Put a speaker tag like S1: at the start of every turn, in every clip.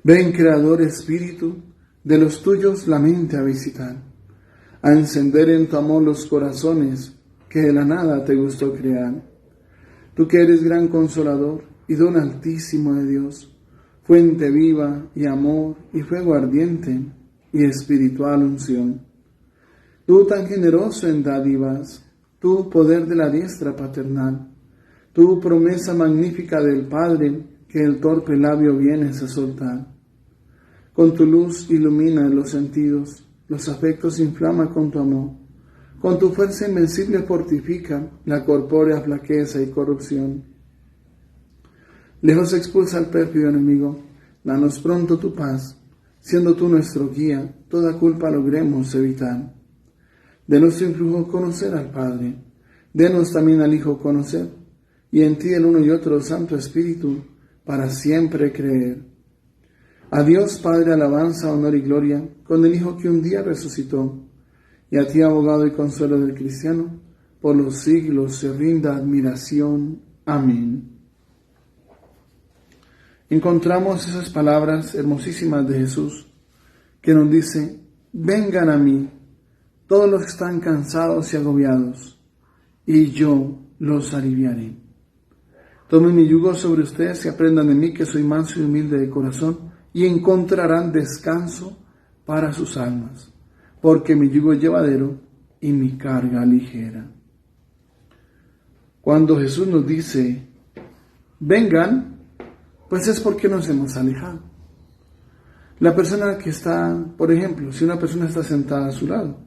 S1: Ven, Creador Espíritu, de los tuyos la mente a visitar, a encender en tu amor los corazones que de la nada te gustó crear. Tú que eres gran consolador y don altísimo de Dios, fuente viva y amor y fuego ardiente y espiritual unción. Tú tan generoso en dádivas, tú poder de la diestra paternal, tú promesa magnífica del Padre que el torpe labio vienes a soltar. Con tu luz ilumina los sentidos, los afectos inflama con tu amor. Con tu fuerza invencible fortifica la corpórea flaqueza y corrupción. Lejos expulsa al pérfido enemigo, danos pronto tu paz, siendo tú nuestro guía, toda culpa logremos evitar. Denos tu influjo conocer al Padre, denos también al Hijo conocer, y en ti el uno y otro Santo Espíritu, para siempre creer. A Dios Padre alabanza, honor y gloria, con el Hijo que un día resucitó, y a ti, abogado y consuelo del cristiano, por los siglos se rinda admiración. Amén. Encontramos esas palabras hermosísimas de Jesús, que nos dice: vengan a mí, todos los que están cansados y agobiados, y yo los aliviaré. Tomen mi yugo sobre ustedes y aprendan de mí, que soy manso y humilde de corazón, y encontrarán descanso para sus almas, porque mi yugo es llevadero y mi carga ligera. Cuando Jesús nos dice, vengan, pues es porque nos hemos alejado. La persona que está, por ejemplo, si una persona está sentada a su lado,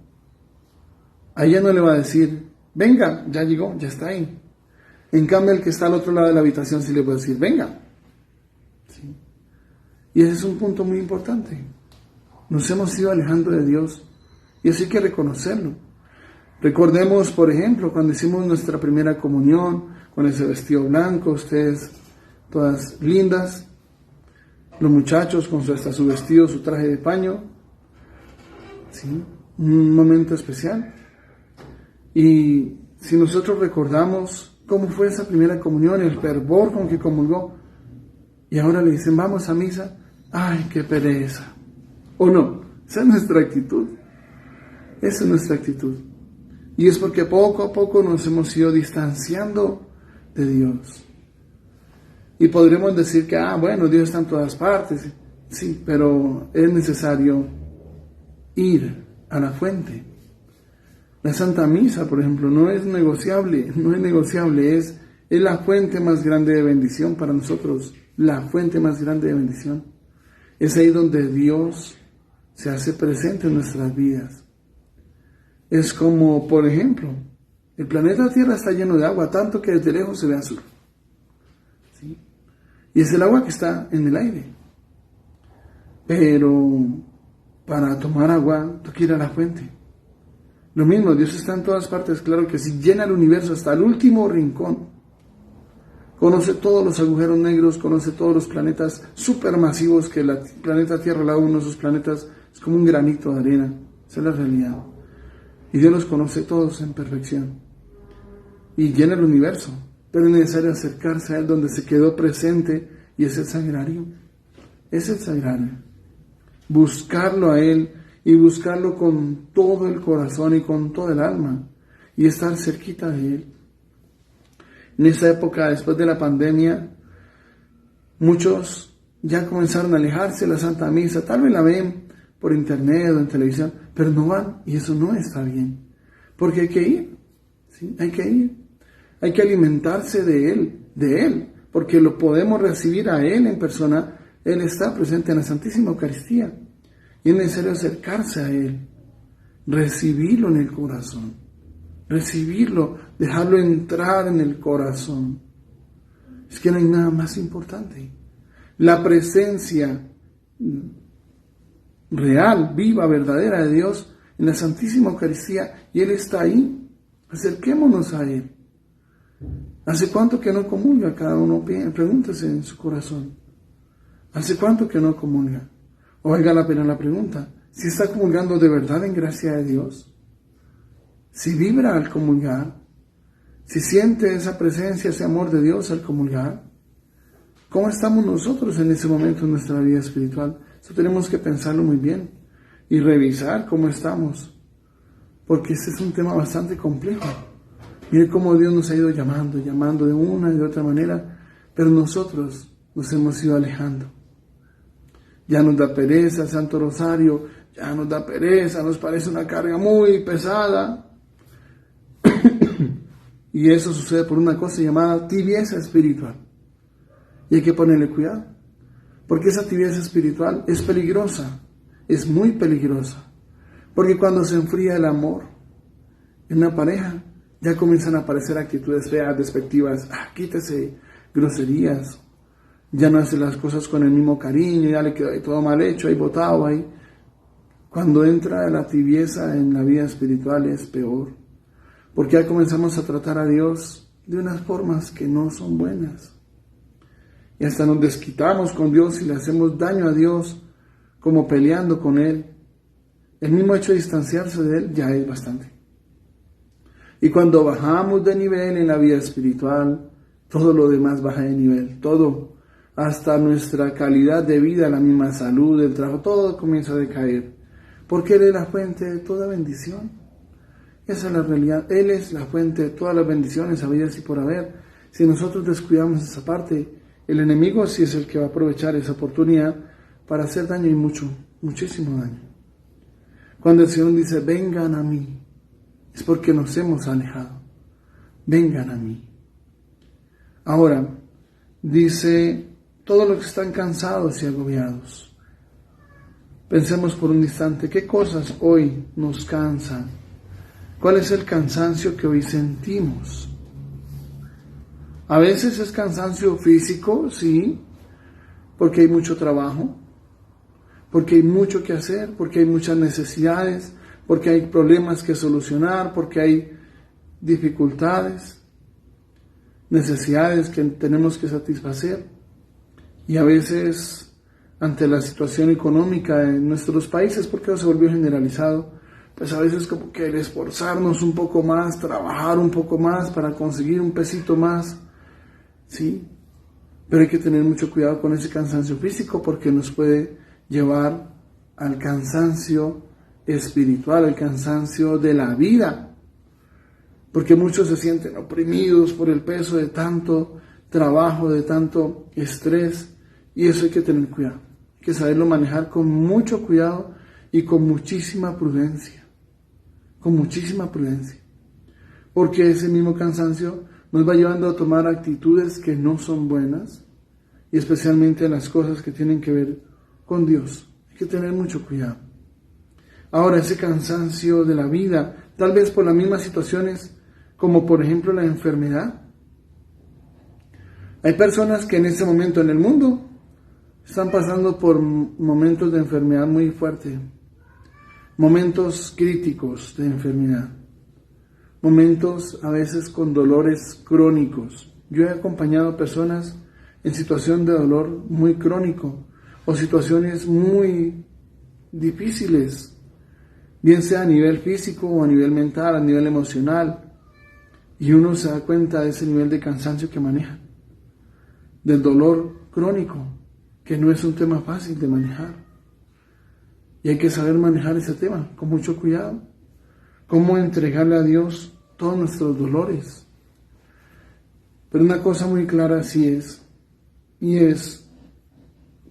S1: a ella no le va a decir, venga, ya llegó, ya está ahí. En cambio, el que está al otro lado de la habitación sí le puede decir, venga. ¿Sí? Y ese es un punto muy importante. Nos hemos ido alejando de Dios y eso hay que reconocerlo. Recordemos, por ejemplo, cuando hicimos nuestra primera comunión, con ese vestido blanco, ustedes todas lindas, los muchachos con hasta su vestido, su traje de paño, ¿sí? Un momento especial. Y si nosotros recordamos cómo fue esa primera comunión, el fervor con que comulgó, y ahora le dicen, vamos a misa, ¡ay, qué pereza! ¿O no? Esa es nuestra actitud. Esa es nuestra actitud. Y es porque poco a poco nos hemos ido distanciando de Dios. Y podremos decir que, bueno, Dios está en todas partes. Sí, pero es necesario ir a la fuente. La Santa Misa, por ejemplo, no es negociable, es la fuente más grande de bendición para nosotros, la fuente más grande de bendición. Es ahí donde Dios se hace presente en nuestras vidas. Es como, por ejemplo, el planeta Tierra está lleno de agua, tanto que desde lejos se ve azul. ¿Sí? Y es el agua que está en el aire. Pero para tomar agua, tú quieres ir a la fuente. Lo mismo, Dios está en todas partes, claro que sí, llena el universo hasta el último rincón. Conoce todos los agujeros negros, conoce todos los planetas supermasivos, que el planeta Tierra, al lado de uno de esos planetas, es como un granito de arena. Esa es la realidad. Y Dios los conoce todos en perfección. Y llena el universo. Pero es necesario acercarse a Él donde se quedó presente, y es el sagrario. Es el sagrario. Buscarlo a Él, y buscarlo con todo el corazón y con todo el alma, y estar cerquita de Él. En esa época, después de la pandemia, muchos ya comenzaron a alejarse de la Santa Misa. Tal vez la ven por internet o en televisión, pero no van, y eso no está bien, porque hay que ir, ¿sí? Hay que ir, hay que alimentarse de Él, porque lo podemos recibir a Él en persona. Él está presente en la Santísima Eucaristía, y es necesario acercarse a Él, recibirlo en el corazón, recibirlo, dejarlo entrar en el corazón. Es que no hay nada más importante. La presencia real, viva, verdadera de Dios en la Santísima Eucaristía, y Él está ahí. Acerquémonos a Él. ¿Hace cuánto que no comulga? Cada uno pregúntese en su corazón. ¿Hace cuánto que no comulga? O valga la pena la pregunta, si está comulgando de verdad en gracia de Dios, si vibra al comulgar, si siente esa presencia, ese amor de Dios al comulgar, ¿Cómo estamos nosotros en ese momento en nuestra vida espiritual? Eso tenemos que pensarlo muy bien y revisar cómo estamos, porque este es un tema bastante complejo. Mire cómo Dios nos ha ido llamando de una y de otra manera, pero nosotros nos hemos ido alejando. Ya nos da pereza el Santo Rosario, ya nos da pereza, nos parece una carga muy pesada. Y eso sucede por una cosa llamada tibieza espiritual. Y hay que ponerle cuidado, porque esa tibieza espiritual es peligrosa, es muy peligrosa. Porque cuando se enfría el amor en una pareja, ya comienzan a aparecer actitudes feas, despectivas, quítese, groserías, ya no hace las cosas con el mismo cariño, ya le quedó ahí todo mal hecho, ahí botado ahí. Cuando entra la tibieza en la vida espiritual es peor, porque ya comenzamos a tratar a Dios de unas formas que no son buenas. Y hasta nos desquitamos con Dios y le hacemos daño a Dios, como peleando con Él. El mismo hecho de distanciarse de Él ya es bastante. Y cuando bajamos de nivel en la vida espiritual, todo lo demás baja de nivel, todo, hasta nuestra calidad de vida, la misma salud, el trabajo, todo comienza a decaer. Porque Él es la fuente de toda bendición. Esa es la realidad. Él es la fuente de todas las bendiciones, habidas y por haber. Si nosotros descuidamos esa parte, el enemigo sí es el que va a aprovechar esa oportunidad para hacer daño y muchísimo daño. Cuando el Señor dice, vengan a mí, es porque nos hemos alejado. Vengan a mí. Ahora, dice, todos los que están cansados y agobiados. Pensemos por un instante, ¿qué cosas hoy nos cansan? ¿Cuál es el cansancio que hoy sentimos? A veces es cansancio físico, sí, porque hay mucho trabajo, porque hay mucho que hacer, porque hay muchas necesidades, porque hay problemas que solucionar, porque hay dificultades, necesidades que tenemos que satisfacer. Y a veces, ante la situación económica en nuestros países, porque eso se volvió generalizado, pues a veces como que el esforzarnos un poco más, trabajar un poco más para conseguir un pesito más, sí, pero hay que tener mucho cuidado con ese cansancio físico porque nos puede llevar al cansancio espiritual, al cansancio de la vida, porque muchos se sienten oprimidos por el peso de tanto trabajo, de tanto estrés, y eso hay que tener cuidado, hay que saberlo manejar con mucho cuidado y con muchísima prudencia, porque ese mismo cansancio nos va llevando a tomar actitudes que no son buenas, y especialmente en las cosas que tienen que ver con Dios. Hay que tener mucho cuidado. Ahora, ese cansancio de la vida, tal vez por las mismas situaciones, como por ejemplo la enfermedad. Hay personas que en este momento en el mundo están pasando por momentos de enfermedad muy fuerte, momentos críticos de enfermedad. Momentos a veces con dolores crónicos. Yo he acompañado a personas en situación de dolor muy crónico o situaciones muy difíciles, bien sea a nivel físico o a nivel mental, a nivel emocional, y uno se da cuenta de ese nivel de cansancio que maneja, del dolor crónico, que no es un tema fácil de manejar, y hay que saber manejar ese tema con mucho cuidado. Cómo entregarle a Dios todos nuestros dolores. Pero una cosa muy clara sí es, y es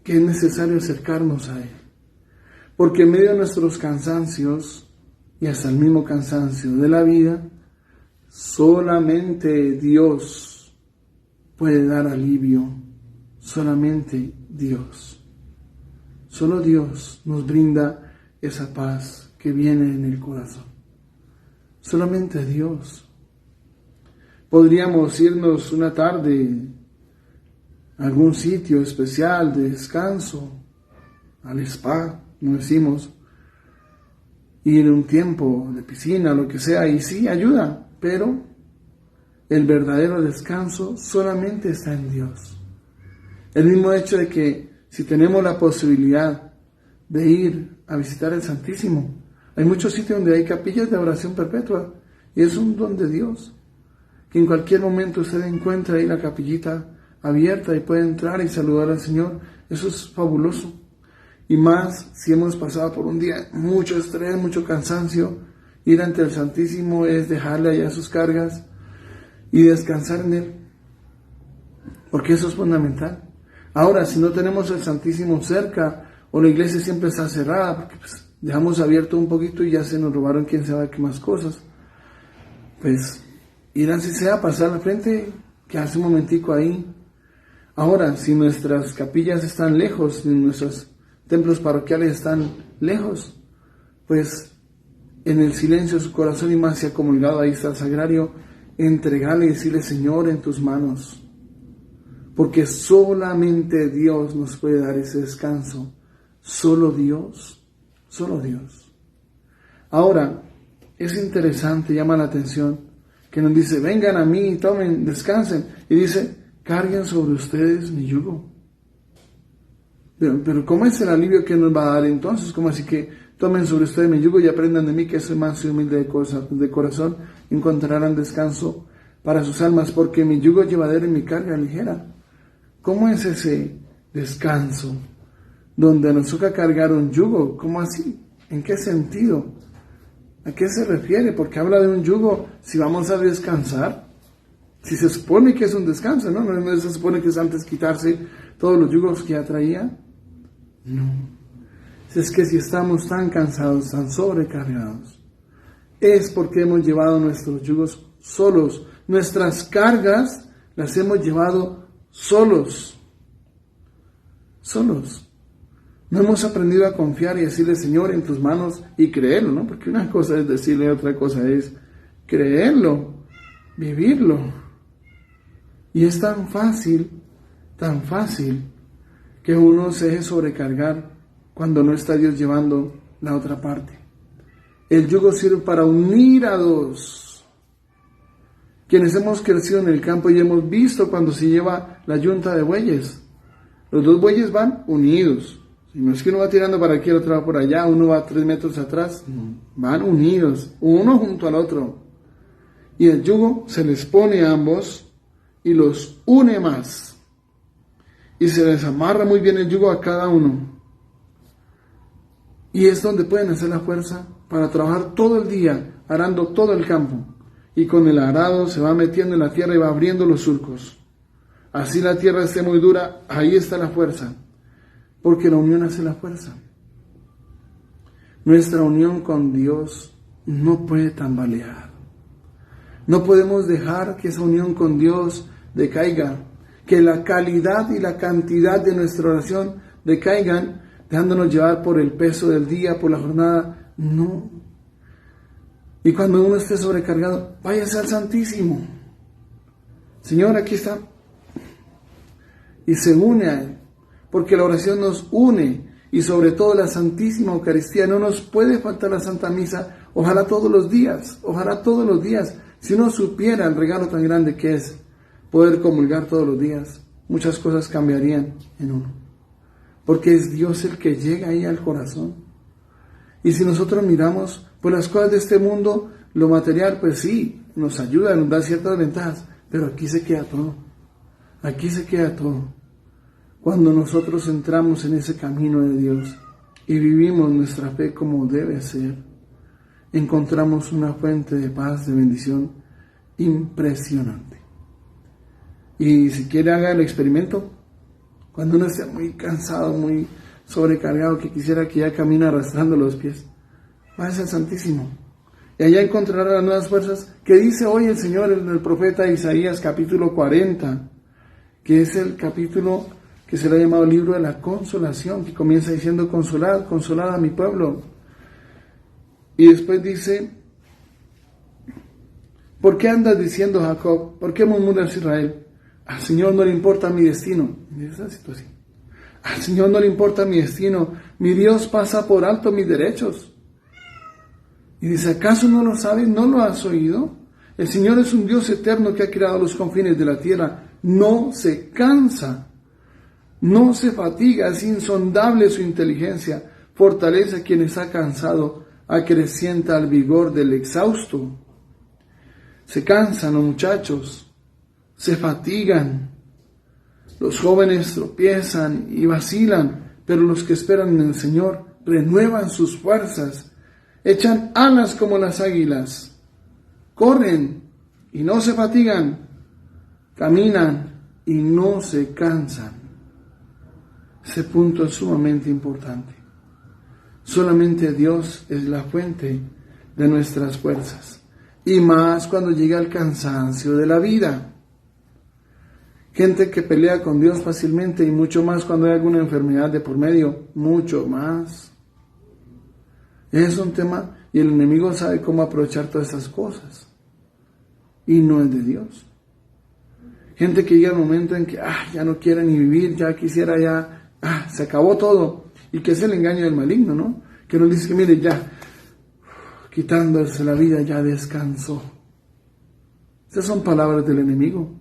S1: que es necesario acercarnos a Él. Porque en medio de nuestros cansancios, y hasta el mismo cansancio de la vida, solamente Dios puede dar alivio, solamente Dios. Solo Dios nos brinda esa paz que viene en el corazón. Solamente Dios. Podríamos irnos una tarde a algún sitio especial de descanso, al spa, como decimos, ir un tiempo de piscina, lo que sea, y sí, ayuda, pero el verdadero descanso solamente está en Dios. El mismo hecho de que si tenemos la posibilidad de ir a visitar el Santísimo, hay muchos sitios donde hay capillas de oración perpetua y es un don de Dios, que en cualquier momento usted encuentra ahí la capillita abierta y puede entrar y saludar al Señor. Eso es fabuloso. Y más si hemos pasado por un día mucho estrés, mucho cansancio, ir ante el Santísimo es dejarle allá sus cargas y descansar en Él, porque eso es fundamental. Ahora, si no tenemos el Santísimo cerca, o la iglesia siempre está cerrada, porque pues, dejamos abierto un poquito y ya se nos robaron quién sabe qué más cosas, pues ir así sea, pasar al frente, quedarse un momentico ahí. Ahora, si nuestras capillas están lejos, si nuestros templos parroquiales están lejos, pues en el silencio de su corazón y más se ha comulgado, ahí está el sagrario, entregarle y decirle: Señor, en tus manos, porque solamente Dios nos puede dar ese descanso, solo Dios. Ahora, es interesante, llama la atención, que nos dice: vengan a mí, tomen, descansen, y dice: carguen sobre ustedes mi yugo. Pero ¿cómo es el alivio que nos va a dar entonces? ¿Cómo así que tomen sobre ustedes mi yugo y aprendan de mí, que soy manso y humilde de corazón? Encontrarán descanso para sus almas, porque mi yugo es llevadero y mi carga ligera. ¿Cómo es ese descanso donde nos toca cargar un yugo? ¿Cómo así? ¿En qué sentido? ¿A qué se refiere? Porque habla de un yugo si vamos a descansar. Si se supone que es un descanso, ¿no? ¿No se supone que es antes quitarse todos los yugos que ya traía? No. Es que si estamos tan cansados, tan sobrecargados, es porque hemos llevado nuestros yugos solos. Nuestras cargas las hemos llevado solos. No hemos aprendido a confiar y decirle: Señor, en tus manos, y creerlo, ¿no? Porque una cosa es decirle, otra cosa es creerlo, vivirlo. Y es tan fácil, que uno se deje sobrecargar cuando no está Dios llevando la otra parte. El yugo sirve para unir a dos. Quienes hemos crecido en el campo y hemos visto cuando se lleva la yunta de bueyes, los dos bueyes van unidos. No es que uno va tirando para aquí, el otro va por allá, uno va 3 metros atrás. Van unidos, uno junto al otro. Y el yugo se les pone a ambos y los une más. Y se les amarra muy bien el yugo a cada uno. Y es donde pueden hacer la fuerza para trabajar todo el día, arando todo el campo. Y con el arado se va metiendo en la tierra y va abriendo los surcos. Así la tierra esté muy dura, ahí está la fuerza. Porque la unión hace la fuerza. Nuestra unión con Dios no puede tambalear. No podemos dejar que esa unión con Dios decaiga, que la calidad y la cantidad de nuestra oración decaigan, dejándonos llevar por el peso del día, por la jornada. No. Y cuando uno esté sobrecargado, váyase al Santísimo. Señor, aquí está. Y se une a Él, porque la oración nos une, y sobre todo la Santísima Eucaristía. No nos puede faltar la Santa Misa, ojalá todos los días. Si uno supiera el regalo tan grande que es poder comulgar todos los días, muchas cosas cambiarían en uno, porque es Dios el que llega ahí al corazón. Y si nosotros miramos pues las cosas de este mundo, lo material pues sí, nos ayuda, nos da ciertas ventajas, pero aquí se queda todo. Cuando nosotros entramos en ese camino de Dios y vivimos nuestra fe como debe ser, encontramos una fuente de paz, de bendición impresionante. Y si quiere, haga el experimento. Cuando uno esté muy cansado, muy sobrecargado, que quisiera que ya camine arrastrando los pies, váyase al Santísimo. Y allá encontrará las nuevas fuerzas que dice hoy el Señor en el profeta Isaías, capítulo 40, que es el capítulo que se le ha llamado el libro de la consolación, que comienza diciendo: consolad, consolad a mi pueblo. Y después dice: ¿por qué andas diciendo, Jacob? ¿Por qué murmuras, Israel? Al Señor no le importa mi destino. En esa situación, al Señor no le importa mi destino. Mi Dios pasa por alto mis derechos. Y dice: ¿acaso no lo sabes? ¿No lo has oído? El Señor es un Dios eterno que ha creado los confines de la tierra. No se cansa, no se fatiga, es insondable su inteligencia. Fortalece a quien está cansado, acrecienta el vigor del exhausto. Se cansan los muchachos, se fatigan, Los jóvenes tropiezan y vacilan, pero los que esperan en el Señor renuevan sus fuerzas, echan alas como las águilas, corren y no se fatigan, caminan y no se cansan. Ese punto es sumamente importante. Solamente Dios es la fuente de nuestras fuerzas, y más cuando llega el cansancio de la vida. Gente que pelea con Dios fácilmente, y mucho más cuando hay alguna enfermedad de por medio, mucho más. Es un tema, y el enemigo sabe cómo aprovechar todas estas cosas, y no es de Dios. Gente que llega al momento en que ya no quiere ni vivir, ya quisiera, se acabó todo, y que es el engaño del maligno, ¿no? Que nos dice que mire, ya, quitándose la vida, ya descansó. Esas son palabras del enemigo.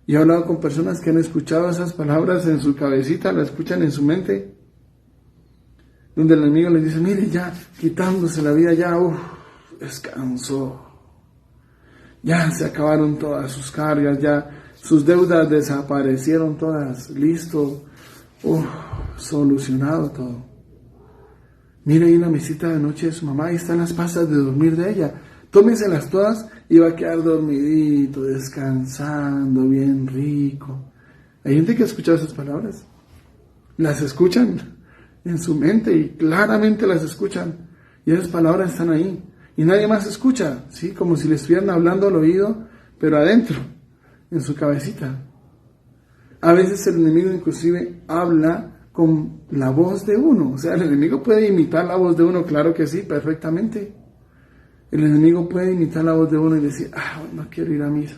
S1: Y he hablado con personas que han escuchado esas palabras en su cabecita, las escuchan en su mente, donde el enemigo les dice, mire, ya, quitándose la vida, ya, descansó. Ya se acabaron todas sus cargas, ya sus deudas desaparecieron todas, listo, solucionado todo. Mire ahí la mesita de noche de su mamá, ahí están las pastas de dormir de ella. Tómeselas todas y va a quedar dormidito, descansando, bien rico. Hay gente que ha escuchado esas palabras. Las escuchan en su mente y claramente las escuchan. Y esas palabras están ahí. Y nadie más escucha, ¿sí? Como si le estuvieran hablando al oído, pero adentro, en su cabecita. A veces el enemigo inclusive habla con la voz de uno. O sea, el enemigo puede imitar la voz de uno, claro que sí, perfectamente. El enemigo puede imitar la voz de uno y decir, no quiero ir a misa.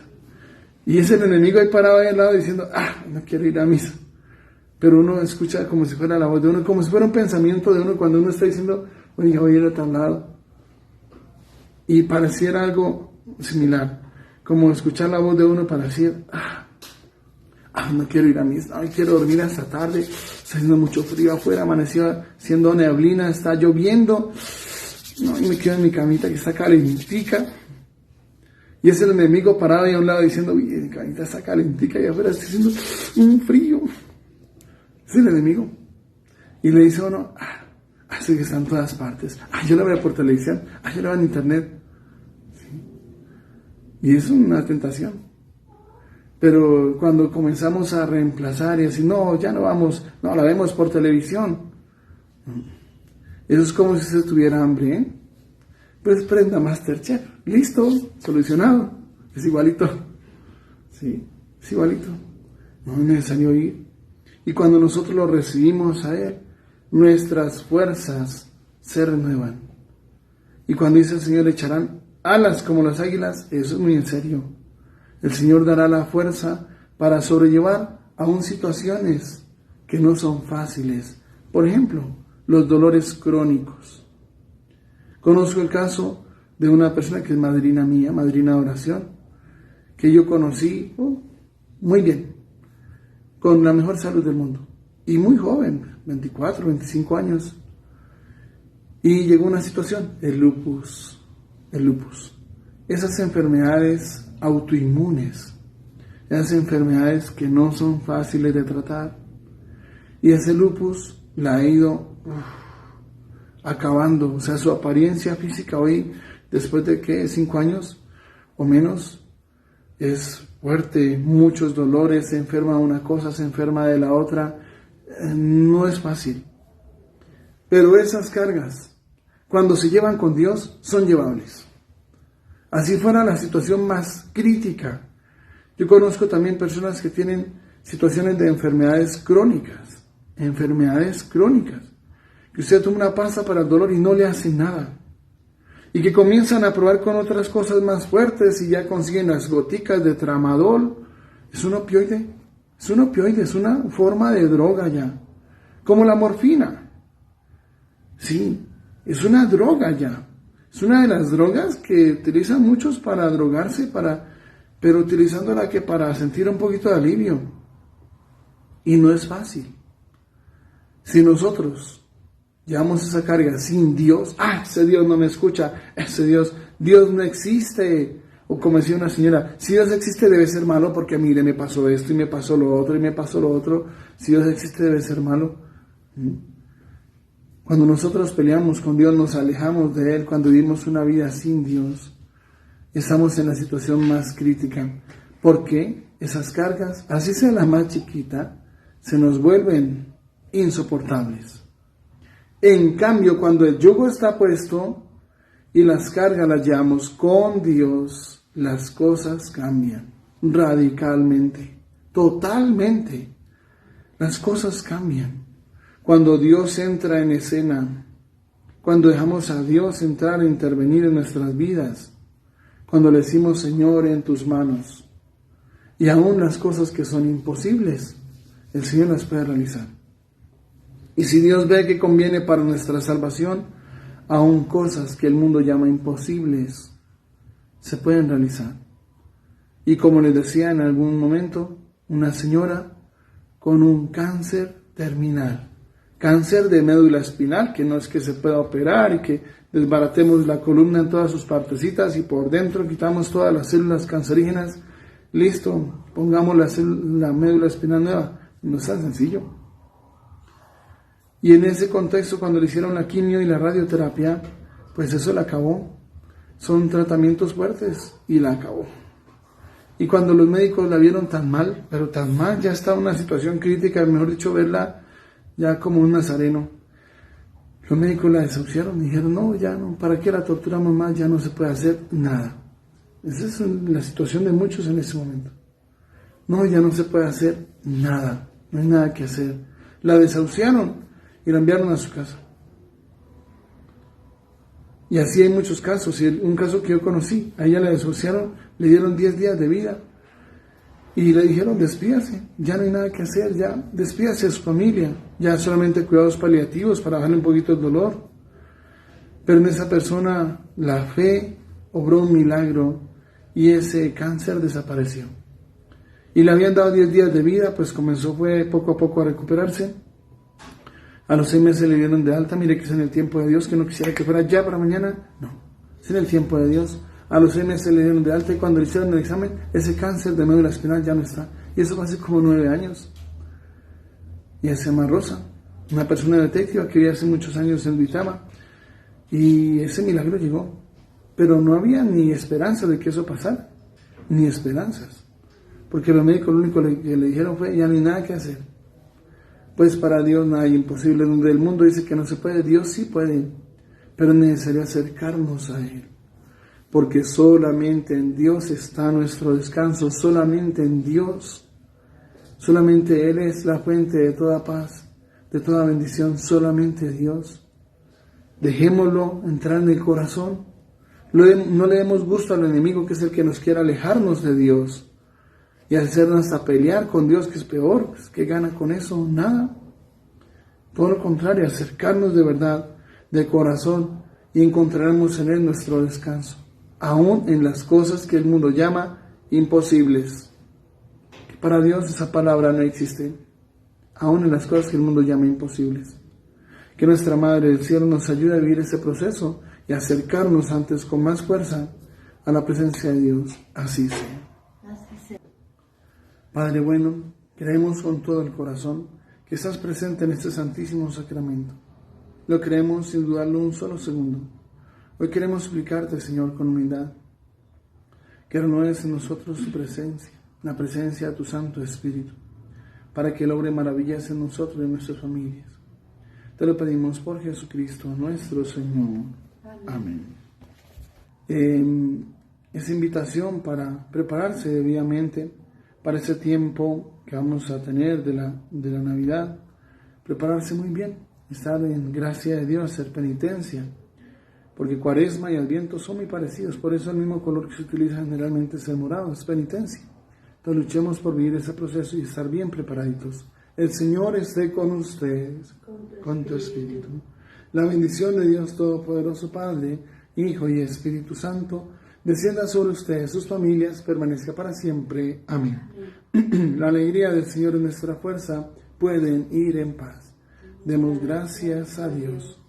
S1: Y es el enemigo ahí parado ahí al lado diciendo, no quiero ir a misa. Pero uno escucha como si fuera la voz de uno, como si fuera un pensamiento de uno cuando uno está diciendo, oye, voy a ir a tal lado. Y pareciera algo similar, como escuchar la voz de uno para decir, no quiero ir a misa, quiero dormir hasta tarde, está haciendo mucho frío afuera, amaneció siendo neblina, está lloviendo, y me quedo en mi camita que está calentica. Y es el enemigo parado ahí a un lado diciendo, mi camita está calentica y afuera está haciendo un frío. Es el enemigo. Y le dice a uno, así que está en todas partes. Yo la veo por televisión, yo la veo en internet. ¿Sí? Y es una tentación. Pero cuando comenzamos a reemplazar y decir, ya no vamos, la vemos por televisión. Eso es como si se tuviera hambre, ¿eh? Pues prenda MasterChef, listo, solucionado, es igualito, sí, es igualito, no es necesario ir. Y cuando nosotros lo recibimos a Él, nuestras fuerzas se renuevan. Y cuando dice el Señor, echarán alas como las águilas, eso es muy en serio. El Señor dará la fuerza para sobrellevar aún situaciones que no son fáciles. Por ejemplo, los dolores crónicos. Conozco el caso de una persona que es madrina mía, madrina de oración, que yo conocí muy bien, con la mejor salud del mundo, y muy joven, 24, 25 años, y llegó una situación, el lupus, esas enfermedades autoinmunes, esas enfermedades que no son fáciles de tratar, y ese lupus la ha ido acabando, o sea, su apariencia física hoy, después de 5 años o menos, es fuerte, muchos dolores, se enferma de una cosa, se enferma de la otra, no es fácil. Pero esas cargas, cuando se llevan con Dios, son llevables. Así fuera la situación más crítica. Yo conozco también personas que tienen situaciones de enfermedades crónicas, que usted toma una pasta para el dolor y no le hace nada, y que comienzan a probar con otras cosas más fuertes y ya consiguen las goticas de tramadol. Es un opioide, es una forma de droga ya, como la morfina. Sí, es una droga ya, es una de las drogas que utilizan muchos para drogarse, pero utilizándola que para sentir un poquito de alivio, y no es fácil. Si nosotros llevamos esa carga sin Dios, ese Dios no me escucha, Dios no existe, O como decía una señora, si Dios existe debe ser malo porque mire, me pasó esto y me pasó lo otro y me pasó lo otro. Si Dios existe debe ser malo. Cuando nosotros peleamos con Dios, nos alejamos de Él, cuando vivimos una vida sin Dios, estamos en la situación más crítica. Porque esas cargas, así sea la más chiquita, se nos vuelven insoportables. En cambio, cuando el yugo está puesto y las cargas las llevamos con Dios, las cosas cambian radicalmente, totalmente. Las cosas cambian. Cuando Dios entra en escena, cuando dejamos a Dios entrar e intervenir en nuestras vidas, cuando le decimos, Señor, en tus manos, y aún las cosas que son imposibles, el Señor las puede realizar. Y si Dios ve que conviene para nuestra salvación, aún cosas que el mundo llama imposibles, se pueden realizar. Y como les decía en algún momento, una señora con un cáncer terminal, cáncer de médula espinal, que no es que se pueda operar y que desbaratemos la columna en todas sus partecitas y por dentro quitamos todas las células cancerígenas, listo, pongamos la médula espinal nueva. No es tan sencillo. Y en ese contexto, cuando le hicieron la quimio y la radioterapia, pues eso la acabó. Son tratamientos fuertes y la acabó. Y cuando los médicos la vieron tan mal, pero tan mal, ya estaba en una situación crítica, mejor dicho, verla ya como un nazareno. Los médicos la desahuciaron y dijeron, no, ya no, ¿para qué la torturamos más? Ya no se puede hacer nada. Esa es la situación de muchos en ese momento. No, ya no se puede hacer nada, no hay nada que hacer. La desahuciaron y la enviaron a su casa. Y así hay muchos casos. Y un caso que yo conocí, a ella la desahuciaron, le dieron 10 días de vida y le dijeron, despídase, ya no hay nada que hacer, ya despídase de su familia, ya solamente cuidados paliativos para bajarle un poquito el dolor. Pero en esa persona la fe obró un milagro y ese cáncer desapareció. Y le habían dado 10 días de vida, pues fue poco a poco a recuperarse. A los 6 meses le dieron de alta. Mire que es en el tiempo de Dios, que no quisiera que fuera ya para mañana. No, es en el tiempo de Dios. A los 6 meses le dieron de alta y cuando le hicieron el examen, ese cáncer de médula espinal ya no está. Y eso fue hace como 9 años. Y ella se llama Rosa, una persona detectiva que vivía hace muchos años en Duitama. Y ese milagro llegó. Pero no había ni esperanza de que eso pasara. Ni esperanzas. Porque los médicos lo único que le dijeron fue, ya no hay nada que hacer. Pues para Dios no hay imposible. Donde el mundo dice que no se puede, Dios sí puede. Pero es necesario acercarnos a Él. Porque solamente en Dios está nuestro descanso. Solamente en Dios. Solamente Él es la fuente de toda paz, de toda bendición. Solamente Dios. Dejémoslo entrar en el corazón. No le demos gusto al enemigo, que es el que nos quiere alejarnos de Dios. Y hacernos hasta pelear con Dios, que es peor. Pues, ¿qué gana con eso? Nada. Todo lo contrario, acercarnos de verdad, de corazón, y encontraremos en Él nuestro descanso. Aún en las cosas que el mundo llama imposibles. Para Dios esa palabra no existe. Aún en las cosas que el mundo llama imposibles. Que nuestra Madre del Cielo nos ayude a vivir ese proceso y acercarnos antes con más fuerza a la presencia de Dios. Así sea. Padre bueno, creemos con todo el corazón que estás presente en este santísimo sacramento. Lo creemos sin dudarlo un solo segundo. Hoy queremos suplicarte, Señor, con humildad, que renueves en nosotros su presencia, la presencia de tu Santo Espíritu, para que logre maravillas en nosotros y en nuestras familias. Te lo pedimos por Jesucristo, nuestro Señor. Amén. Esa invitación para prepararse debidamente para ese tiempo que vamos a tener de la Navidad, prepararse muy bien, estar en gracia de Dios, hacer penitencia, porque Cuaresma y Adviento son muy parecidos, por eso el mismo color que se utiliza generalmente es el morado, es penitencia. Entonces luchemos por vivir ese proceso y estar bien preparaditos. El Señor esté con ustedes, con tu espíritu. La bendición de Dios Todopoderoso, Padre, Hijo y Espíritu Santo, descienda sobre ustedes, sus familias, permanezca para siempre. Amén. La alegría del Señor es nuestra fuerza. Pueden ir en paz. Demos gracias a Dios.